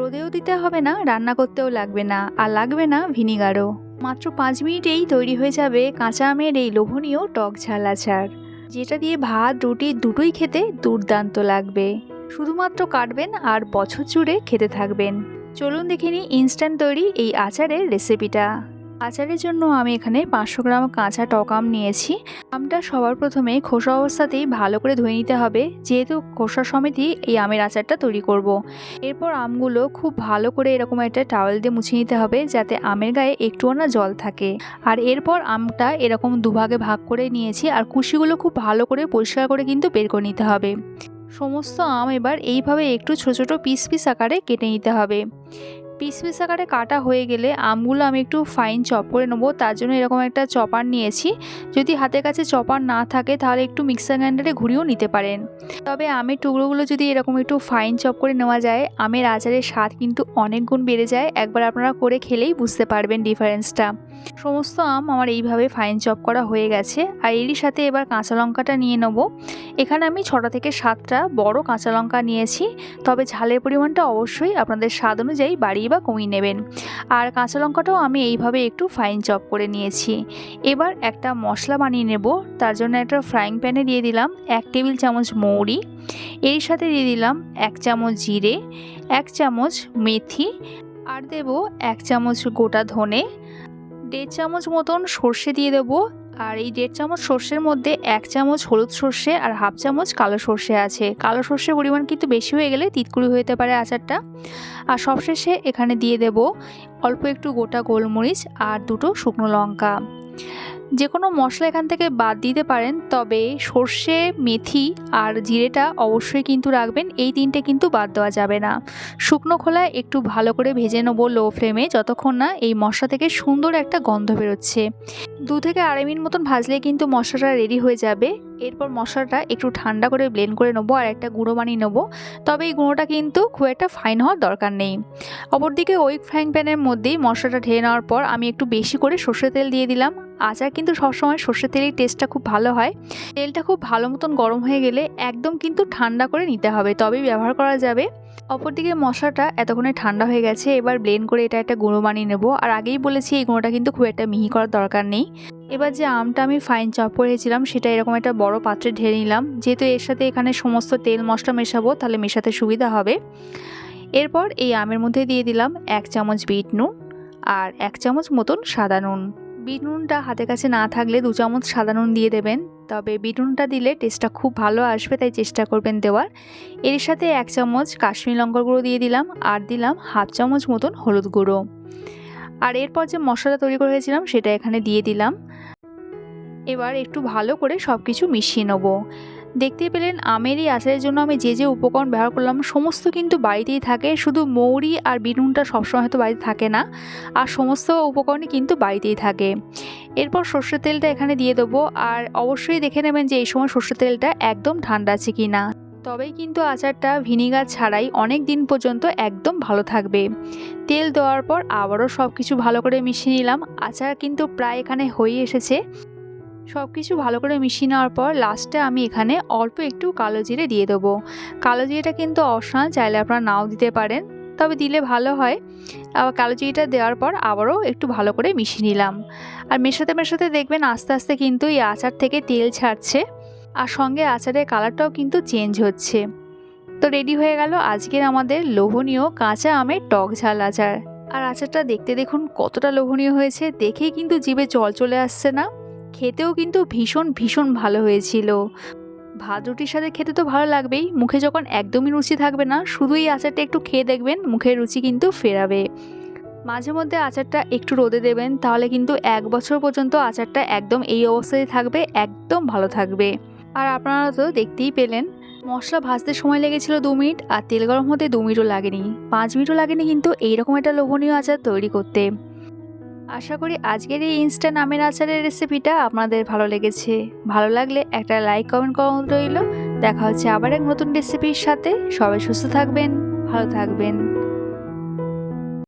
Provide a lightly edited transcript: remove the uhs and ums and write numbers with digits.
রোদেও দিতে হবে না, রান্না করতেও লাগবে না, আর লাগবে না ভিনিগারও। মাত্র 5 মিনিটেই তৈরি হয়ে যাবে কাঁচা আমের এই লোভনীয় টক ঝাল আচার, যেটা দিয়ে ভাত রুটি দুটোই খেতে দুর্দান্ত লাগবে। শুধুমাত্র কাটবেন আর বছর জুড়ে খেতে থাকবেন। চলুন দেখে নিই ইনস্ট্যান্ট তৈরি এই আচারের রেসিপিটা। আচারের জন্য আমি এখানে 500 গ্রাম কাঁচা টক আম নিয়েছি। আমটা সবার প্রথমে খোসা অবস্থাতেই ভালো করে ধুয়ে নিতে হবে, যেহেতু খোসা সমেতই এই আমের আচারটা তৈরি করব। এরপর আমগুলো খুব ভালো করে এরকম একটা টাওয়েল দিয়ে মুছে নিতে হবে, যাতে আমের গায়ে একটুও না জল থাকে। আর এরপর আমটা এরকম দুভাগে ভাগ করে নিয়েছি, আর কুশিগুলো খুব ভালো করে পরিষ্কার করে কিন্তু বের করে নিতে হবে। সমস্ত আম এবার এইভাবে একটু ছোট ছোট পিস পিস আকারে কেটে নিতে হবে। পিস পিস আকারে কাটা হয়ে গেলে আমগুলো আমি একটু ফাইন চপ করে নেবো, তার জন্য এরকম একটা চপার নিয়েছি। যদি হাতের কাছে চপার না থাকে তাহলে একটু মিক্সার গ্রাইন্ডারে ঘুরিয়েও নিতে পারেন। তবে আমের টুকরোগুলো যদি এরকম একটু ফাইন চপ করে নেওয়া যায়, আমের আচারের স্বাদ কিন্তু অনেক গুণ বেড়ে যায়। একবার আপনারা করে খেলেই বুঝতে পারবেন ডিফারেন্সটা। সমস্ত আম আমার এইভাবে ফাইন চপ করা হয়ে গেছে। আর এরই সাথে এবার কাঁচা লঙ্কাটা নিয়ে নেব। এখানে আমি 6টা থেকে 7টা বড় কাঁচা লঙ্কা নিয়েছি, তবে ঝালের পরিমাণটা অবশ্যই আপনাদের স্বাদ অনুযায়ী বাড়িয়ে বা কমিয়ে নেবেন। আর কাঁচা লঙ্কাটাও আমি এইভাবে একটু ফাইন চপ করে নিয়েছি। এবার একটা মশলা বানিয়ে নেব। তার জন্য একটা ফ্রাইং প্যানে দিয়ে দিলাম 1 টেবিল চামচ মৌরি, এর সাথে দিয়ে দিলাম 1 চামচ জিরে, 1 চামচ মেথি, আর দেব 1 চামচ গোটা ধনে, 1.5 চামচ মতন সর্ষে দিয়ে দেবো। আর এই 1.5 চামচ সর্ষের মধ্যে 1 চামচ হলুদ সর্ষে আর 1/2 চামচ কালো সর্ষে আছে। কালো সর্ষের পরিমাণ কিন্তু বেশি হয়ে গেলে তিতকুড়ি হয়ে যেতে পারে আচারটা। আর সবশেষে এখানে দিয়ে দেব অল্প একটু গোটা গোলমরিচ আর 2টো শুকনো লঙ্কা। যে কোনো মশলা এখান থেকে বাদ দিতে পারেন, তবে সর্ষে, মেথি আর জিরেটা অবশ্যই কিন্তু রাখবেন। এই 3টে কিন্তু বাদ দেওয়া যাবে না। শুকনো খোলায় একটু ভালো করে ভেজে নেবো লো ফ্লেমে, যতক্ষণ না এই মশলা থেকে সুন্দর একটা গন্ধ বেরোচ্ছে। 2 থেকে 2.5 মিনিট মতন ভাজলে কিন্তু মশলাটা রেডি হয়ে যাবে। এরপর মশলাটা একটু ঠান্ডা করে ব্লেন্ড করে নেবো আর একটা গুঁড়ো বানিয়ে নেবো। তবে এই গুঁড়োটা কিন্তু খুব একটা ফাইন হওয়ার দরকার নেই। অপরদিকে ওই ফ্রাইং প্যানের মধ্যেই মশলাটা ঢেলে নেওয়ার পর আমি একটু বেশি করে সর্ষের তেল দিয়ে দিলাম। আচার কিন্তু সবসময় সর্ষের তেলের টেস্টটা খুব ভালো হয়। তেলটা খুব ভালো মতন গরম হয়ে গেলে একদম কিন্তু ঠান্ডা করে নিতে হবে, তবেই ব্যবহার করা যাবে। অপরদিকে মশলাটা এতক্ষণে ঠান্ডা হয়ে গেছে। এবার ব্লেন্ড করে এটা একটা গুঁড়ো বানিয়ে নেব। আর আগেই বলেছি এই গুঁড়োটা কিন্তু খুব একটা মিহি করার দরকার নেই। এবার যে আমটা আমি ফাইন চপ করেছিলাম সেটা এরকম একটা বড় পাত্রে ঢেলে নিলাম, যেহেতু এর সাথে এখানে সমস্ত তেল মশলা মেশাবো, তাহলে মেশাতে সুবিধা হবে। এরপর এই আমের মধ্যে দিয়ে দিলাম 1 চামচ বিট নুন আর 1 চামচ মতন সাদা নুন। বিট নুনটা হাতের কাছে না থাকলে 2 চামচ সাদা নুন দিয়ে দেবেন, তবে বিট নুনটা দিলে টেস্টটা খুব ভালো আসবে, তাই চেষ্টা করবেন দেওয়ার। এর সাথে 1 চামচ কাশ্মীরি লঙ্কার গুঁড়ো দিয়ে দিলাম আর দিলাম 1/2 চামচ মতন হলুদ গুঁড়ো। আর এরপর যে মশলাটা তৈরি করে রেখেছিলাম সেটা এখানে দিয়ে দিলাম। এবার একটু ভালো করে সব কিছু মিশিয়ে নেব। দেখতেই পেলেন আমের এই আচারের জন্য আমি যে যে উপকরণ ব্যবহার করলাম সমস্ত কিন্তু বাড়িতেই থাকে। শুধু মৌরি আর বিট নুনটা সবসময় হয়তো বাড়িতে থাকে না, আর সমস্ত উপকরণই কিন্তু বাড়িতেই থাকে। এরপর সর্ষের তেলটা এখানে দিয়ে দেবো। আর অবশ্যই দেখে নেবেন যে এই সময় সর্ষের তেলটা একদম ঠান্ডা আছে কি না, তবেই কিন্তু আচারটা ভিনিগার ছাড়াই অনেক দিন পর্যন্ত একদম ভালো থাকবে। তেল দেওয়ার পর আবারও সব কিছু ভালো করে মিশিয়ে নিলাম। আচার কিন্তু প্রায় এখানে হয়ে এসেছে। সব কিছু ভালো করে মিশিয়ে নেওয়ার পর লাস্টে আমি এখানে অল্প একটু কালো জিরে দিয়ে দেবো। কালো জিরেটা কিন্তু অপশনাল, চাইলে আপনারা নাও দিতে পারেন, তবে দিলে ভালো হয়। আবার কালো জিরেটা দেওয়ার পর আবারও একটু ভালো করে মিশিয়ে নিলাম। আর মেশাতে মেশাতে দেখবেন আস্তে আস্তে কিন্তু এই আচার থেকে তেল ছাড়ছে, আর সঙ্গে আচারের কালারটাও কিন্তু চেঞ্জ হচ্ছে। তো রেডি হয়ে গেল আজকের আমাদের লোভনীয় কাঁচা আমের টক ঝাল আচার। আর আচারটা দেখতে দেখুন কতটা লোভনীয় হয়েছে, দেখেই কিন্তু জিভে জল চলে আসছে না? খেতেও কিন্তু ভীষণ ভীষণ ভালো হয়েছিল। ভাত রুটির সাথে খেতে তো ভালো লাগবেই, মুখে যখন একদমই রুচি থাকবে না, শুধু এই আচারটা একটু খেয়ে দেখবেন মুখের রুচি কিন্তু ফেরাবে। মাঝে মধ্যে আচারটা একটু রোদে দেবেন, তাহলে কিন্তু 1 বছর পর্যন্ত আচারটা একদম এই অবস্থায় থাকবে, একদম ভালো থাকবে। আর আপনারা তো দেখতেই পেলেন মশলা ভাজতে সময় লেগেছিল 2 মিনিট, আর তেল গরম হতে 2 মিনিটও লাগেনি, 5 মিনিটও লাগেনি কিন্তু এইরকম একটা লোভনীয় আচার তৈরি করতে। আশা করি আজকের এই ইনস্ট্যান্ট আমের আচারের রেসিপিটা আপনাদের ভালো লেগেছে। ভালো লাগলে একটা লাইক কমেন্ট করা রইল। দেখা হচ্ছে আবার এক নতুন রেসিপির সাথে। সবাই সুস্থ থাকবেন, ভালো থাকবেন।